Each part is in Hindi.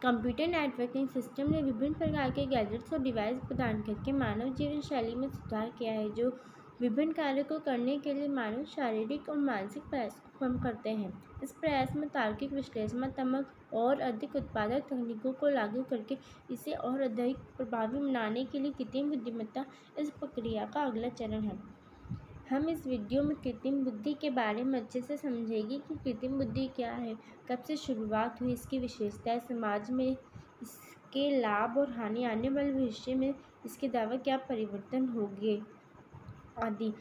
कंप्यूटर नेटवर्किंग सिस्टम ने विभिन्न प्रकार के गैजेट्स और डिवाइस प्रदान करके मानव जीवन शैली में सुधार किया है, जो विभिन्न कार्यों को करने के लिए मानव शारीरिक और मानसिक प्रयास को कम करते हैं। इस प्रयास में तार्किक विश्लेषणात्मक और अधिक उत्पादक तकनीकों को लागू करके इसे और अधिक प्रभावी बनाने के लिए कृत्रिम बुद्धिमत्ता इस प्रक्रिया का अगला चरण है। हम इस वीडियो में कृत्रिम बुद्धि के बारे में अच्छे से समझेंगे कि कृत्रिम बुद्धि क्या है, कब से शुरुआत हुई, इसकी विशेषताएं, समाज में इसके लाभ और हानि, आने वाले भविष्य में इसके द्वारा क्या परिवर्तन होंगे आदि।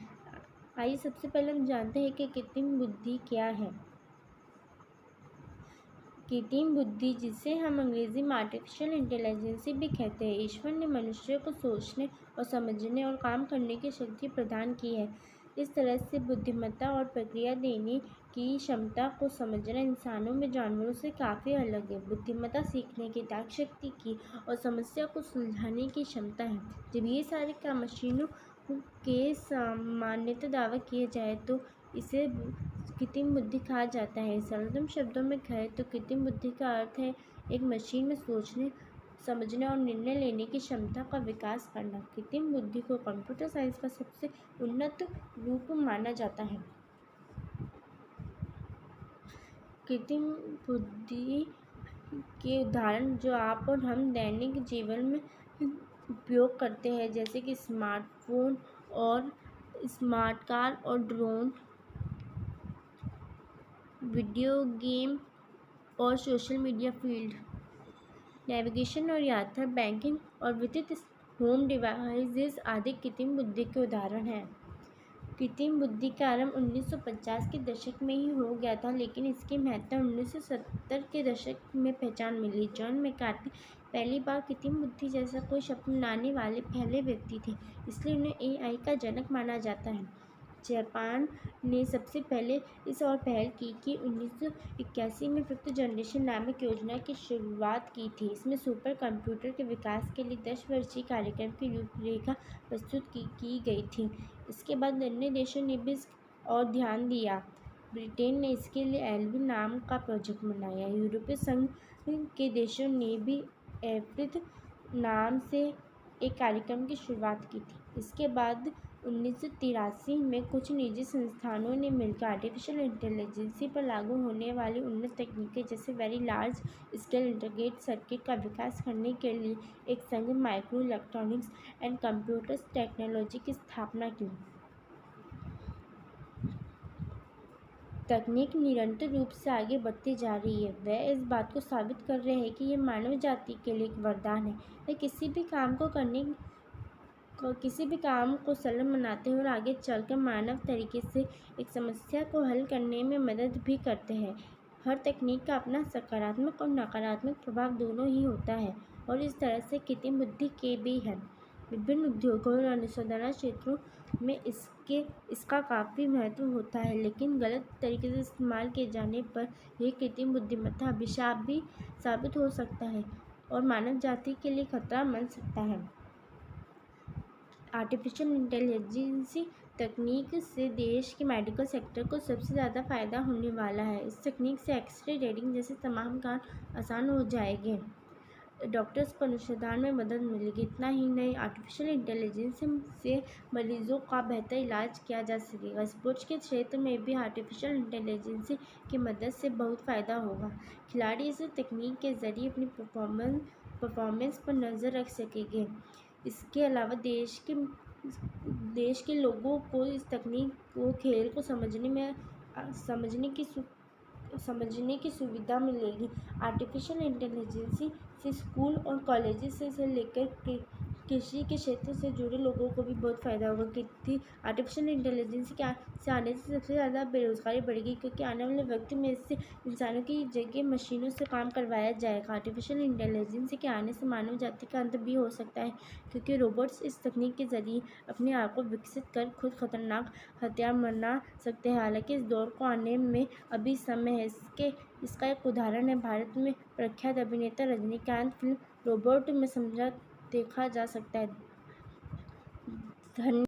आइए सबसे पहले हम जानते हैं कि कृत्रिम बुद्धि क्या है। कृत्रिम बुद्धि, जिसे हम अंग्रेजी में आर्टिफिशियल इंटेलिजेंस भी कहते हैं, ईश्वर ने मनुष्य को सोचने और समझने और काम करने की शक्ति प्रदान की है। इस तरह से बुद्धिमत्ता और प्रक्रिया देने की क्षमता को समझना इंसानों में जानवरों से काफ़ी अलग है। बुद्धिमत्ता सीखने की ताकत की और समस्या को सुलझाने की क्षमता है। जब ये सारे काम मशीनों के सामान्यतः दावा किए जाए तो इसे कृत्रिम बुद्धि कहा जाता है। सरलतम शब्दों में कहें तो कृत्रिम बुद्धि का अर्थ है एक मशीन में सोचने, समझने और निर्णय लेने की क्षमता का विकास करना। कृत्रिम बुद्धि को कंप्यूटर साइंस का सबसे उन्नत रूप माना जाता है। कृत्रिम बुद्धि के उदाहरण जो आप और हम दैनिक जीवन में उपयोग करते हैं, जैसे कि स्मार्टफोन और स्मार्ट कार और ड्रोन, वीडियो गेम और सोशल मीडिया फील्ड, नेविगेशन और यात्रा, बैंकिंग और विद्युत होम डिवाइसेस आदि कृत्रिम बुद्धि के उदाहरण हैं। कृत्रिम बुद्धि का आरंभ 1950 के दशक में ही हो गया था, लेकिन इसकी महत्ता 1970 के दशक में पहचान मिली। जॉन मैकार्थी पहली बार कृत्रिम बुद्धि जैसा कोई शब्द बनाने वाले पहले व्यक्ति थे, इसलिए उन्हें AI का जनक माना जाता है। जापान ने सबसे पहले इस और पहल की कि 1981 में फिफ्थ जनरेशन नामक योजना की शुरुआत की थी। इसमें सुपर कंप्यूटर के विकास के लिए 10 वर्षीय कार्यक्रम की रूपरेखा प्रस्तुत की गई थी। इसके बाद अन्य देशों ने भी इस और ध्यान दिया। ब्रिटेन ने इसके लिए एल्वी नाम का प्रोजेक्ट बनाया। यूरोपीय संघ के देशों ने भी एफ्रिथ नाम से एक कार्यक्रम की शुरुआत की थी। इसके बाद 1983 में कुछ निजी संस्थानों ने मिलकर आर्टिफिशियल इंटेलिजेंस पर लागू होने वाली उन्नत तकनीकें जैसे very large scale integrated circuit का विकास करने के लिए एक संघ micro electronics and computers technology की स्थापना की। तकनीक निरंतर रूप से आगे बढ़ती जा रही है। वह इस बात को साबित कर रहे हैं कि यह मानव जाति के लिए एक वरदान है। वह किसी भी काम को सरल बनाते हैं और आगे चलकर मानव तरीके से एक समस्या को हल करने में मदद भी करते हैं। हर तकनीक का अपना सकारात्मक और नकारात्मक प्रभाव दोनों ही होता है, और इस तरह से कृत्रिम बुद्धि के भी है। विभिन्न उद्योगों और अनुसंधान क्षेत्रों में इसका काफ़ी महत्व होता है, लेकिन गलत तरीके से इस्तेमाल किए जाने पर यह कृत्रिम बुद्धिमत्ता अभिशाप भी साबित हो सकता है और मानव जाति के लिए खतरा बन सकता है। आर्टिफिशियल इंटेलिजेंस तकनीक से देश के मेडिकल सेक्टर को सबसे ज़्यादा फ़ायदा होने वाला है। इस तकनीक से एक्सरे रीडिंग जैसे तमाम काम आसान हो जाएंगे। डॉक्टर्स को अनुसंधान में मदद मिलेगी। इतना ही नहीं, आर्टिफिशियल इंटेलिजेंस से मरीजों का बेहतर इलाज किया जा सकेगा। स्पोर्ट्स के क्षेत्र में भी आर्टिफिशियल इंटेलिजेंस की मदद से बहुत फ़ायदा होगा। खिलाड़ी इस तकनीक के ज़रिए अपनी परफॉर्मेंस पर नज़र रख सकेंगे। इसके अलावा देश के लोगों को इस तकनीक को खेल को समझने की सुविधा मिलेगी। आर्टिफिशियल इंटेलिजेंस से स्कूल और कॉलेजेस से लेकर कृषि के क्षेत्र से जुड़े लोगों को भी बहुत फ़ायदा होगा। क्योंकि आर्टिफिशियल इंटेलिजेंस से आने से सबसे ज़्यादा बेरोज़गारी बढ़ेगी, क्योंकि आने वाले वक्त में इससे इंसानों की जगह मशीनों से काम करवाया जाएगा। आर्टिफिशियल इंटेलिजेंस के आने से मानव जाति का अंत भी हो सकता है, क्योंकि रोबोट्स इस तकनीक के ज़रिए अपने आप को विकसित कर खुद खतरनाक हथियार बना सकते हैं। हालांकि इस दौर को आने में अभी समय है। इसका एक उदाहरण है भारत में प्रख्यात अभिनेता रजनीकांत फिल्म रोबोट में देखा जा सकता है। धन्यवाद।